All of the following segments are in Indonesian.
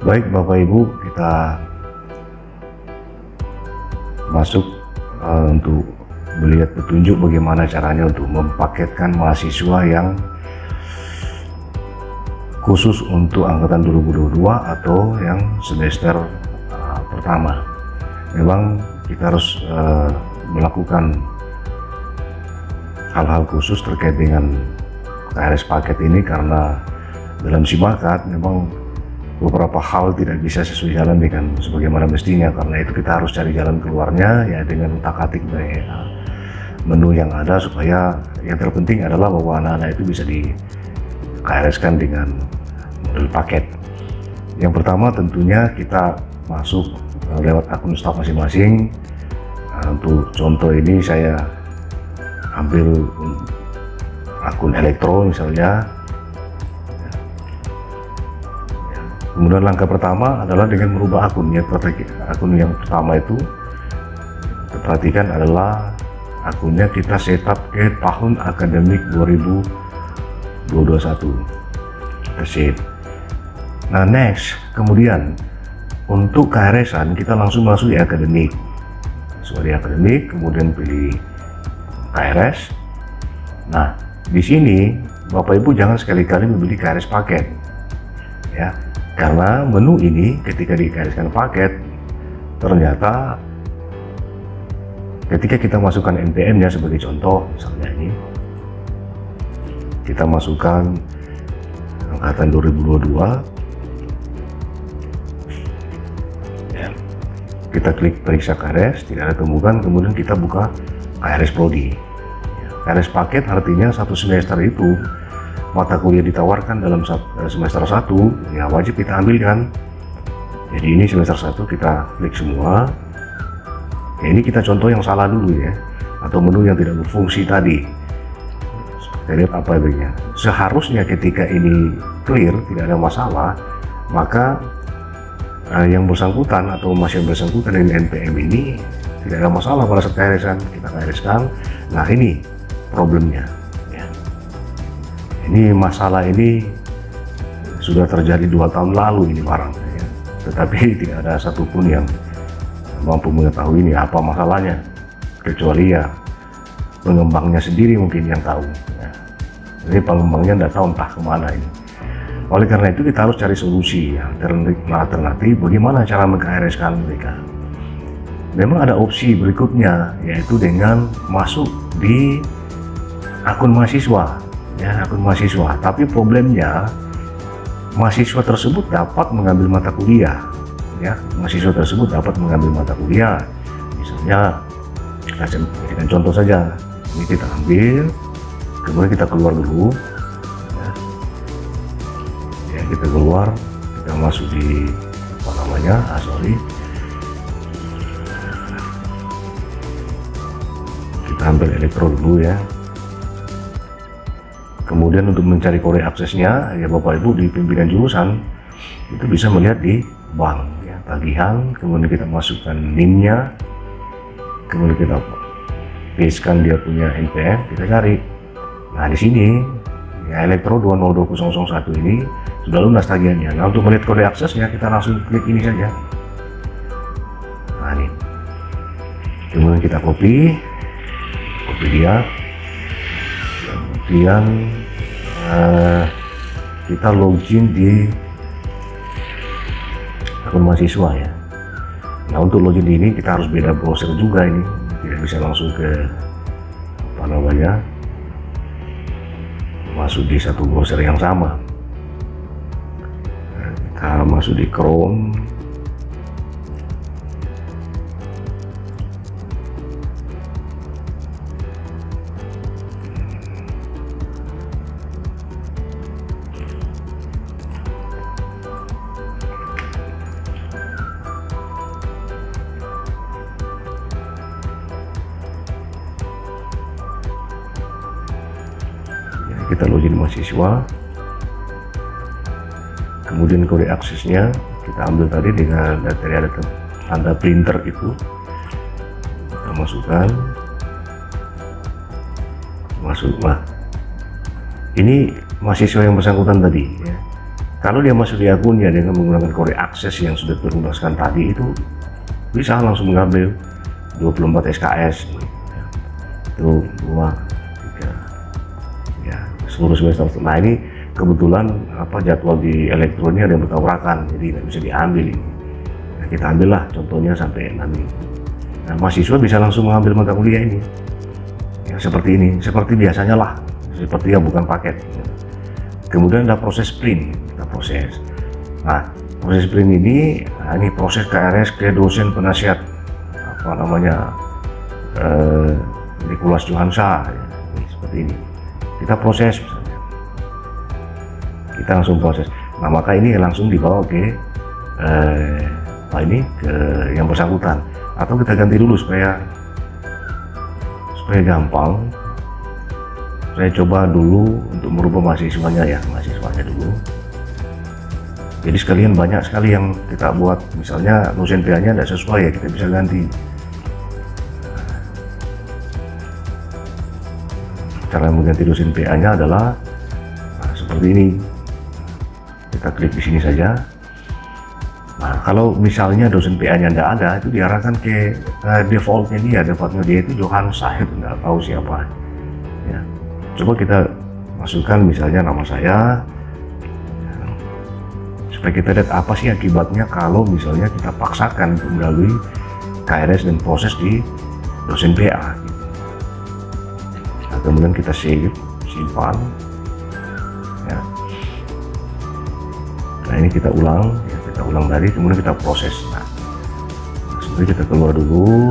Baik Bapak Ibu, kita masuk untuk melihat petunjuk bagaimana caranya untuk mempaketkan mahasiswa yang khusus untuk angkatan 2022 atau yang semester pertama. Memang kita harus melakukan hal-hal khusus terkait dengan KRS paket ini, karena dalam simakat memang beberapa hal tidak bisa sesuai jalan dengan sebagaimana mestinya. Karena itu kita harus cari jalan keluarnya, ya dengan utak-atik dari menu yang ada, supaya yang terpenting adalah bahwa anak-anak itu bisa di KRS-kan dengan model paket. Yang pertama tentunya kita masuk lewat akun staf masing-masing. Untuk contoh ini saya ambil akun elektro misalnya. Kemudian langkah pertama adalah dengan merubah akunnya. Akun yang pertama itu perhatikan adalah akunnya kita setup ke tahun akademik 2021. Sip. Nah next, kemudian untuk KRS-an kita langsung masuk di akademik. Masuk di akademik, kemudian pilih KRS. Nah di sini Bapak Ibu jangan sekali-kali memilih KRS paket, ya. Karena menu ini ketika di-KRS-kan paket, ternyata ketika kita masukkan NPM-nya sebagai contoh, misalnya ini, kita masukkan angkatan 2022, ya. Kita klik periksa KRS, tidak ada temukan, kemudian kita buka KRS Prodi. KRS paket artinya satu semester itu mata kuliah ditawarkan dalam semester 1, ya wajib kita ambil kan. Jadi ini semester 1 kita klik semua. Ya, ini kita contoh yang salah dulu ya, atau menu yang tidak berfungsi tadi. Kita lihat apa adanya. Seharusnya ketika ini clear, tidak ada masalah, maka yang bersangkutan atau masih bersangkutan dengan NPM ini tidak ada masalah pada saat KRS-an. Kita KRS-kan. Nah ini problemnya. Ini masalah ini sudah terjadi 2 tahun lalu ini barang, ya. Tetapi tidak ada satupun yang mampu mengetahui ini apa masalahnya, kecuali ya pengembangnya sendiri mungkin yang tahu. Ya. Jadi pengembangnya tidak tahu entah kemana ini. Oleh karena itu kita harus cari solusi ya, alternatif bagaimana cara meng-KRS-kan mereka. Memang ada opsi berikutnya, yaitu dengan masuk di akun mahasiswa. Ya, akun mahasiswa, tapi problemnya mahasiswa tersebut dapat mengambil mata kuliah, ya mahasiswa tersebut dapat mengambil mata kuliah. Misalnya kita jadikan contoh saja, ini kita ambil, kemudian kita keluar dulu, ya kita keluar, kita masuk di apa namanya, kita ambil elektro dulu ya. Kemudian untuk mencari kode aksesnya, ya Bapak Ibu di pimpinan jurusan itu bisa melihat di bank, ya, tagihan. Kemudian kita masukkan NIM-nya, kemudian kita pastekan dia punya NPM, kita cari. Nah di sini ya elektro 202001 ini sudah lunas tagihannya. Nah untuk melihat kode aksesnya kita langsung klik ini saja. Nah ini, kemudian kita copy dia. Kemudian kita login di akun mahasiswa ya. Nah untuk login ini kita harus beda browser juga, ini tidak bisa langsung ke apa namanya, masuk di satu browser yang sama. Nah, kita masuk di Chrome. Kita login mahasiswa, kemudian kode aksesnya kita ambil tadi dengan dari ada tanda printer itu, kita masukkan, masuk. Nah ini mahasiswa yang bersangkutan tadi ya. Kalau dia masuk di akunnya dengan menggunakan kode akses yang sudah tertuliskan tadi, itu bisa langsung mengambil 24 SKS. Itu 2, 3, ya seluruh semester. Nah ini kebetulan jadwal di elektro ini ada yang bertabrakan, jadi nggak bisa diambil ini. Nah, kita ambillah contohnya sampai 6 minggu. Nah, mahasiswa bisa langsung mengambil mata kuliah ini, ya seperti ini, seperti biasanya lah, seperti yang bukan paket. Kemudian ada proses print, kita proses. Nah, proses print ini, ini proses KRS ke dosen penasihat Nicholas Johansa, ya, seperti ini. Kita proses misalnya, kita langsung proses. Nah, maka ini langsung dibawa ke ke yang bersangkutan, atau kita ganti dulu supaya gampang. Saya coba dulu untuk merubah mahasiswanya dulu. Jadi sekalian banyak sekali yang kita buat, misalnya dosen PA-nya tidak sesuai, ya kita bisa ganti. Cara mengganti dosen PA-nya adalah seperti ini. Kita klik di sini saja. Nah, kalau misalnya dosen PA-nya tidak ada, itu diarahkan ke defaultnya dia itu Johansa, itu nggak tahu siapa. Ya. Coba kita masukkan misalnya nama saya, supaya kita lihat apa sih akibatnya kalau misalnya kita paksakan untuk melalui KRS dan proses di dosen PA. Nah, kemudian kita simpan. Ya. Nah ini kita ulang tadi, kemudian kita proses. Nah, sebenarnya kita keluar dulu.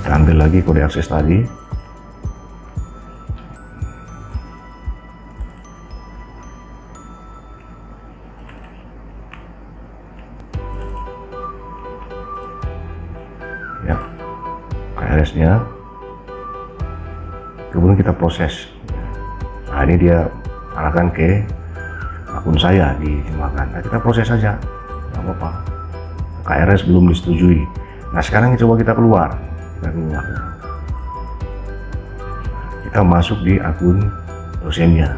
Kita ambil lagi kode akses tadi. Ya, KRS-nya. Kemudian kita proses. Nah, ini dia arahkan ke akun saya di Cimakan. Nah, kita proses saja, nggak apa-apa. KRS belum disetujui. Nah, sekarang coba kita keluar. Kita masuk di akun dosennya.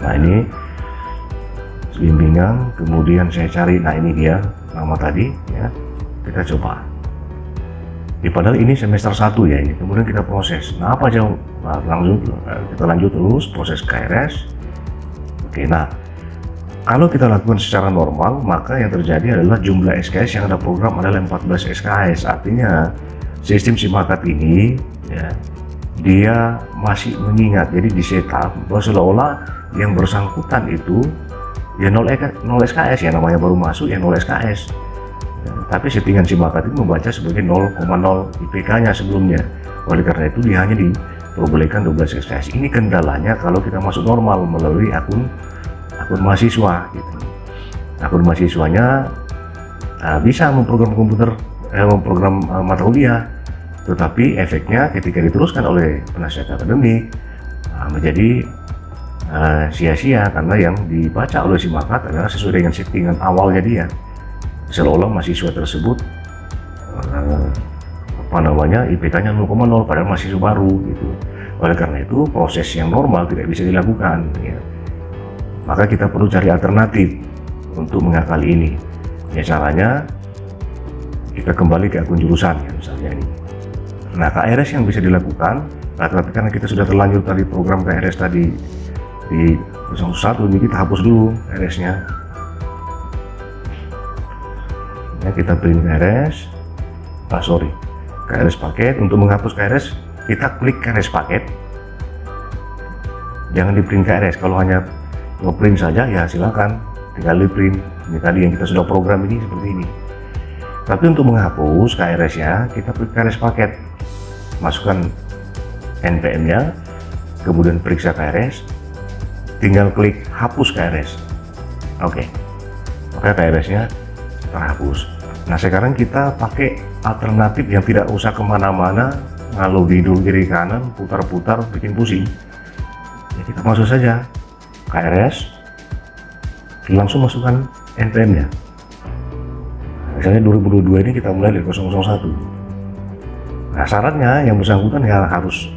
Nah, ini bimbingan, kemudian saya cari, nah ini dia nama tadi, ya kita coba. Padahal ini semester 1 ya ini, kemudian kita proses. Nah, apa jauh? Nah, langsung kita lanjut terus proses KRS. Oke, nah kalau kita lakukan secara normal, maka yang terjadi adalah jumlah SKS yang ada program adalah 14 SKS. Artinya sistem Simakat ini, ya, dia masih mengingat, jadi di setup bahwa seolah-olah yang bersangkutan itu ya 0 SKS, ya namanya baru masuk ya 0 SKS. Ya, tapi settingan Simakat itu membaca sebagai 0,0 IPK-nya sebelumnya. Oleh karena itu dia hanya diperbolehkan 12 SKS. Ini kendalanya kalau kita masuk normal melalui akun mahasiswa gitu. Akun mahasiswanya bisa memprogram komputer, memprogram mata kuliah, tetapi efeknya ketika diteruskan oleh penasihat akademik menjadi sia-sia, karena yang dibaca oleh Simakat adalah sesuai dengan settingan awalnya dia, seolah-olah mahasiswa tersebut IPK-nya 0,0 padahal mahasiswa baru gitu. Oleh karena itu proses yang normal tidak bisa dilakukan, ya. Maka kita perlu cari alternatif untuk mengakali ini. Ya, caranya kita kembali ke akun jurusan, ya, misalnya ini. Nah, KRS yang bisa dilakukan, tapi karena kita sudah terlanjur tadi program KRS tadi di 01, ini kita hapus dulu KRS-nya. Ya, kita print KRS. KRS paket. Untuk menghapus KRS, kita klik KRS paket. Jangan di print KRS. Kalau hanya ngeprint saja ya silakan, tinggal di print. Ini tadi yang kita sudah program ini seperti ini. Tapi untuk menghapus KRS-nya, kita klik KRS paket, masukkan NPM-nya, kemudian periksa KRS, tinggal klik hapus KRS. Oke, maka KRS-nya terhapus. Nah, sekarang kita pakai alternatif yang tidak usah kemana-mana, ngalur ngidul kiri kanan, putar-putar, bikin pusing. Ya, kita masuk saja KRS, langsung masukkan NPM-nya. Misalnya 2022 ini kita mulai dari 001. Nah, syaratnya yang bersangkutan ya harus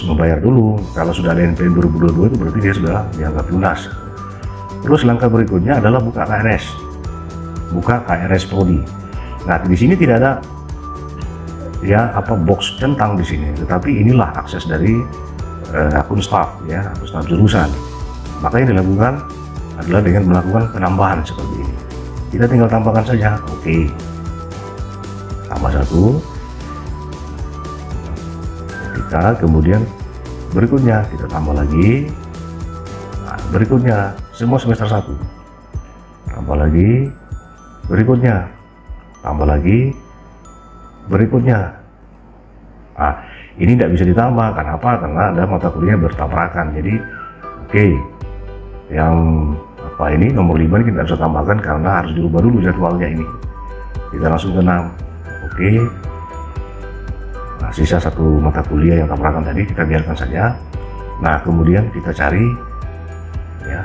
membayar dulu. Kalau sudah ada NPM 2022 itu berarti dia sudah dianggap lunas. Terus langkah berikutnya adalah buka KRS Prodi. Nah, di sini tidak ada ya box centang di sini, tetapi inilah akses dari akun staf ya, akun staf jurusan. Maka yang dilakukan adalah dengan melakukan penambahan seperti ini. Kita tinggal tambahkan saja, oke. Tambah 1. Kemudian berikutnya kita tambah lagi. Nah, berikutnya semua semester 1. Tambah lagi. Berikutnya. Tambah lagi. Berikutnya. Nah, ini tidak bisa ditambah. Kenapa? Karena ada mata kuliah bertabrakan. Jadi, oke. Yang ini nomor 5 ini kita bisa tambahkan karena harus dirubah dulu jadwalnya ini. Kita langsung ke 6. Oke. Nah, sisa 1 mata kuliah yang tabrakan tadi kita biarkan saja. Nah, kemudian kita cari ya.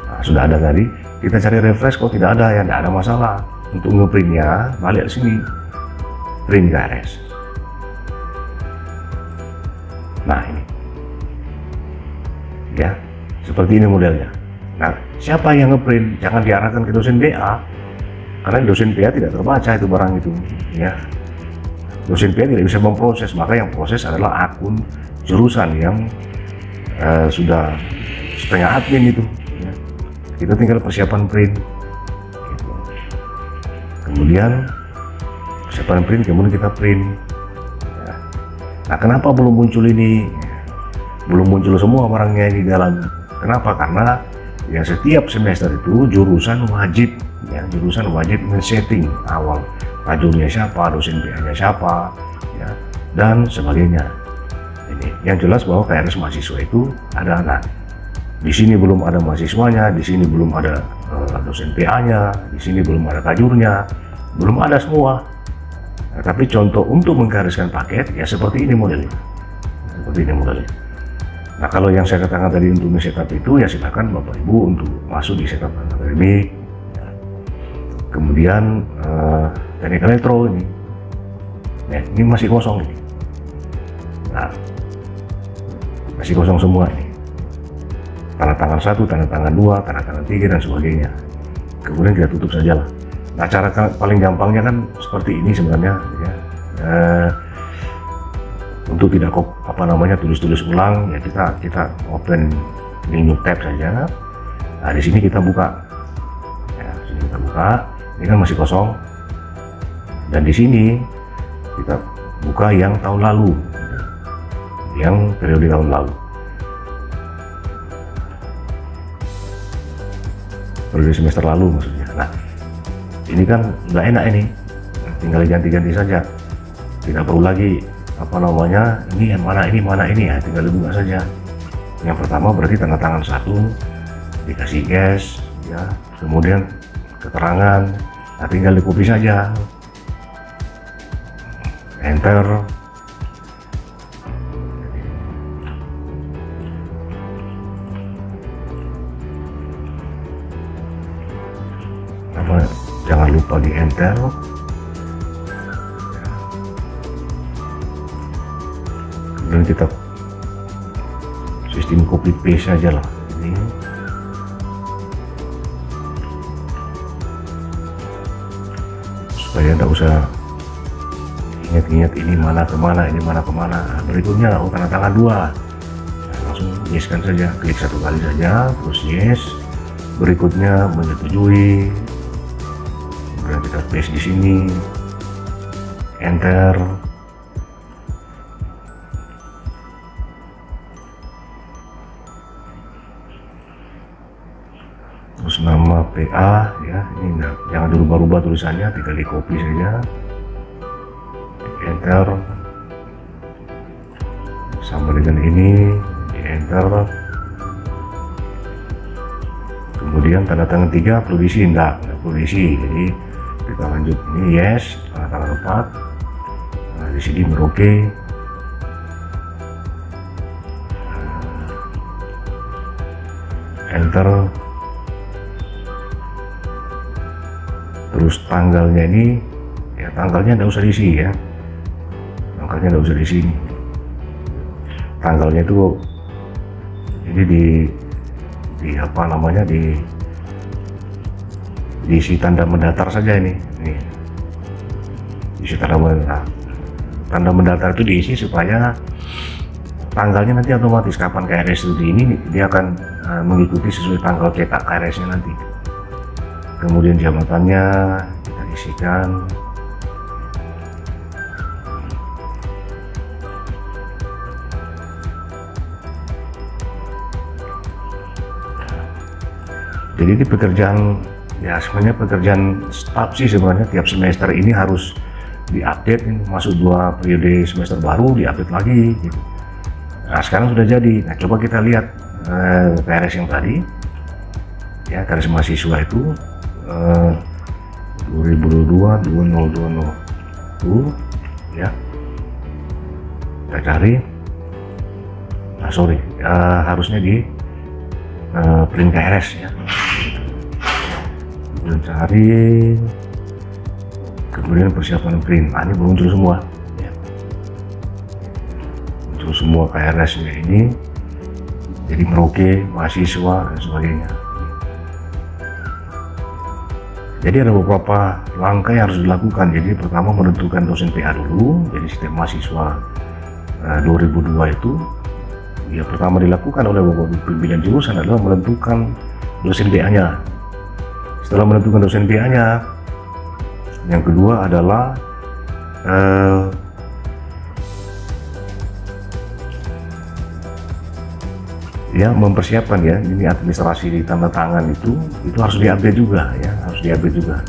Nah, sudah ada tadi, kita cari refresh, kok tidak ada ya, tidak ada masalah. Untuk ngeprintnya balik ke sini, print KRS. Nah, ini ya, seperti ini modelnya. Nah, siapa yang ngeprint jangan diarahkan ke dosen BA, karena dosen BA tidak terbaca itu barang itu ya. Dosen BA tidak bisa memproses, maka yang proses adalah akun jurusan yang sudah setengah admin itu ya. Kita tinggal persiapan print gitu. Kemudian persiapan print, kemudian kita print ya. Nah, kenapa belum muncul ini? Belum muncul semua barangnya di dalam. Kenapa? Karena ya setiap semester itu jurusan wajib men-setting awal tajurnya siapa, dosen BA-nya siapa ya, dan sebagainya. Ini yang jelas bahwa KRS mahasiswa itu ada. Nah, di sini belum ada mahasiswanya, di sini belum ada dosen BA-nya, di sini belum ada tajurnya, belum ada semua. Nah, tapi contoh untuk menggariskan paket ya seperti ini modelnya. Nah, kalau yang saya katakan tadi untuk setup itu ya silakan Bapak Ibu untuk masuk di setup akademik. Kemudian teknik elektro ini, ya, ini masih kosong ini. Nah, masih kosong semua ini. Tanda tangan 1, tanda tangan 2, tanda tangan 3 dan sebagainya. Kemudian kita tutup saja lah. Nah, cara paling gampangnya kan seperti ini sebenarnya ya. Untuk tidak tulis ulang ya, kita open new tab saja. Nah, di sini kita buka ya, ini kan masih kosong, dan di sini kita buka yang tahun lalu, yang periode tahun lalu, periode semester lalu maksudnya. Nah, ini kan nggak enak ini, tinggal ganti-ganti saja, tidak perlu lagi ini yang mana ini ya, tinggal dibuka saja. Yang pertama berarti tanda tangan 1, dikasih gas ya, kemudian keterangan. Nah, tinggal di copy saja, enter. Jangan lupa di enter. Dan kita sistem copy paste saja lah ini. Supaya tidak usah ingat-ingat ini mana kemana. Nah, berikutnya tanda tangan 2. Nah, langsung yes-kan saja, klik 1 kali saja, terus yes. Berikutnya menyetujui. Kemudian kita paste di sini, enter. Terus nama PA ya, ini enggak, jangan dirubah-rubah tulisannya, tinggal di copy saja, di enter, sama dengan ini, di enter. Kemudian tanda tangan 3 perlu diisi, enggak perlu diisi, jadi kita lanjut ini yes, tanda tangan 4. Nah, di sini Merauke. enter, terus tanggalnya ini ya, tanggalnya nggak usah diisi ya, tanggalnya nggak usah diisi. Tanggalnya itu ini di apa namanya, diisi tanda mendatar saja ini diisi tanda mendatar. Tanda mendatar itu diisi supaya tanggalnya nanti otomatis kapan KRS itu ini dia akan mengikuti sesuai tanggal cetak KRS-nya nanti. Kemudian jabatannya kita isikan. Jadi ini pekerjaan ya, sebenarnya pekerjaan staf sih sebenarnya. Tiap semester ini harus diupdate, ini masuk 2 periode semester baru diupdate lagi gitu. Nah sekarang sudah jadi. Nah coba kita lihat KRS yang tadi ya, KRS mahasiswa itu 2022-2020 ya, kita cari. Nah sorry, harusnya di print KRS ya, kemudian cari, kemudian persiapan print. Nah ini belum muncul semua ya. Muncul semua KRS nya ini, jadi Merauke, mahasiswa dan sebagainya. Jadi ada beberapa langkah yang harus dilakukan. Jadi pertama menentukan dosen PA dulu. Jadi setiap mahasiswa 2002 itu ya pertama dilakukan oleh pimpinan jurusan adalah menentukan dosen PA-nya. Setelah menentukan dosen PA-nya, yang kedua adalah ya mempersiapkan ya, ini administrasi di tanda tangan itu harus diupdate juga ya, harus diupdate juga.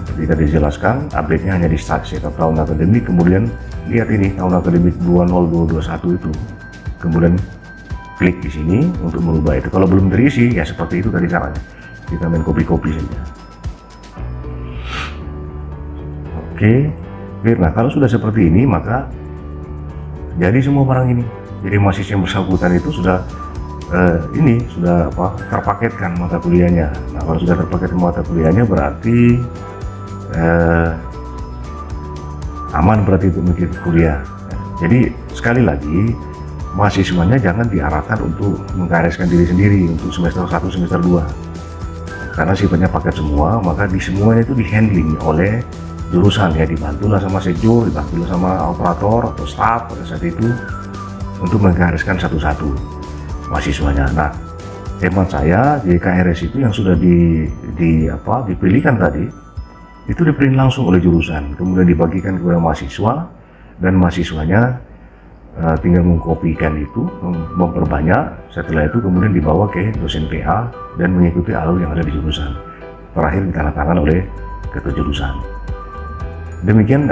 Seperti tadi dijelaskan, update-nya hanya di setiap tahun akademik. Kemudian lihat ini tahun akademik 2021 itu, kemudian klik di sini untuk merubah itu. Kalau belum terisi ya seperti itu tadi caranya, kita main copy saja. Oke, nah kalau sudah seperti ini maka jadi semua barang ini. Jadi mahasiswa yang bersangkutan itu sudah sudah terpaketkan mata kuliahnya. Nah kalau sudah terpaketkan mata kuliahnya berarti aman berarti untuk mengikuti kuliah. Jadi sekali lagi mahasiswanya jangan diarahkan untuk mengkareskan diri sendiri untuk semester 1 semester 2 karena sifatnya paket semua, maka di semuanya itu dihandling oleh jurusan ya, dibantulah sama sekjur, dibantulah sama operator atau staff pada saat itu untuk menggariskan satu-satu mahasiswanya. Nah, hemat saya di KRS itu yang sudah dipilihkan tadi itu diprint langsung oleh jurusan, kemudian dibagikan kepada mahasiswa dan mahasiswanya tinggal mengkopikan itu, memperbanyak. Setelah itu kemudian dibawa ke dosen PA dan mengikuti alur yang ada di jurusan. Terakhir ditandatangan oleh ketua jurusan. Demikian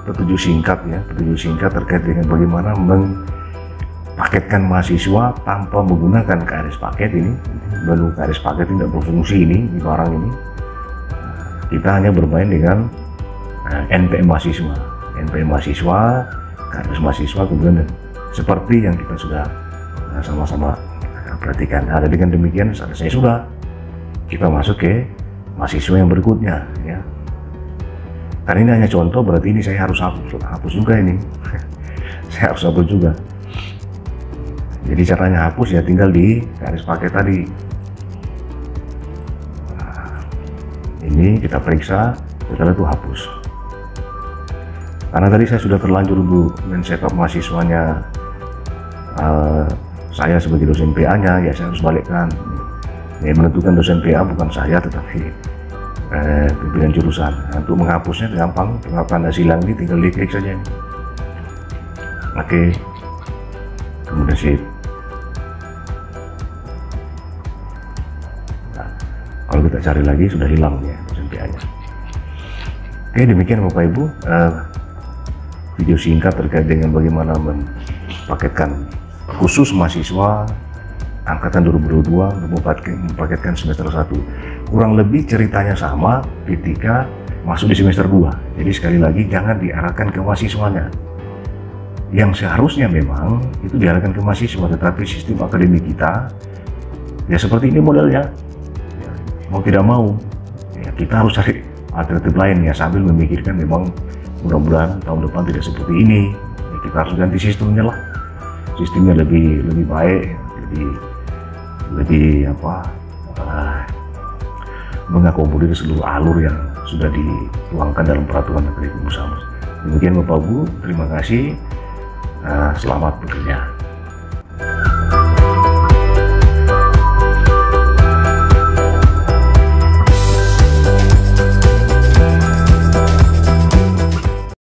petunjuk singkat ya, petunjuk singkat terkait dengan bagaimana paketkan mahasiswa tanpa menggunakan KRS paket ini. Menu KRS paket tidak berfungsi ini di barang ini. Kita hanya bermain dengan NPM mahasiswa, KRS mahasiswa, kemudian seperti yang kita sudah sama-sama perhatikan. Nah, dengan demikian saya sudah kita masuk ke mahasiswa yang berikutnya ya. Karena ini hanya contoh, berarti ini saya harus hapus juga ini. Saya harus hapus juga. Jadi caranya hapus ya tinggal di KRS paket tadi. Nah, ini kita periksa, setelah itu hapus. Karena tadi saya sudah terlanjur dulu men-setup mahasiswanya, saya sebagai dosen PA-nya, ya saya harus balikkan. Ya, menentukan dosen PA bukan saya, tetapi pimpinan jurusan. Nah, untuk menghapusnya gampang, tanda silang ini tinggal diklik saja. Oke, kemudian save. Nah, kalau kita cari lagi sudah hilang ya dosen PA-nya. Oke, demikian Bapak Ibu video singkat terkait dengan bagaimana mempaketkan khusus mahasiswa angkatan 2022 mempaketkan semester 1. Kurang lebih ceritanya sama ketika masuk di semester 2. Jadi sekali lagi jangan diarahkan ke mahasiswanya. Yang seharusnya memang itu diarahkan ke mahasiswa, tetapi sistem akademik kita Ya seperti ini modelnya, ya, mau tidak mau ya, kita harus cari alternatif lain ya, sambil memikirkan memang mudah-mudahan tahun depan tidak seperti ini ya, kita harus ganti sistemnya lah, sistemnya lebih baik, lebih mengakomodir seluruh alur yang sudah dituangkan dalam peraturan menteri pengusaha. Demikian Bapak Ibu, terima kasih, selamat bekerja.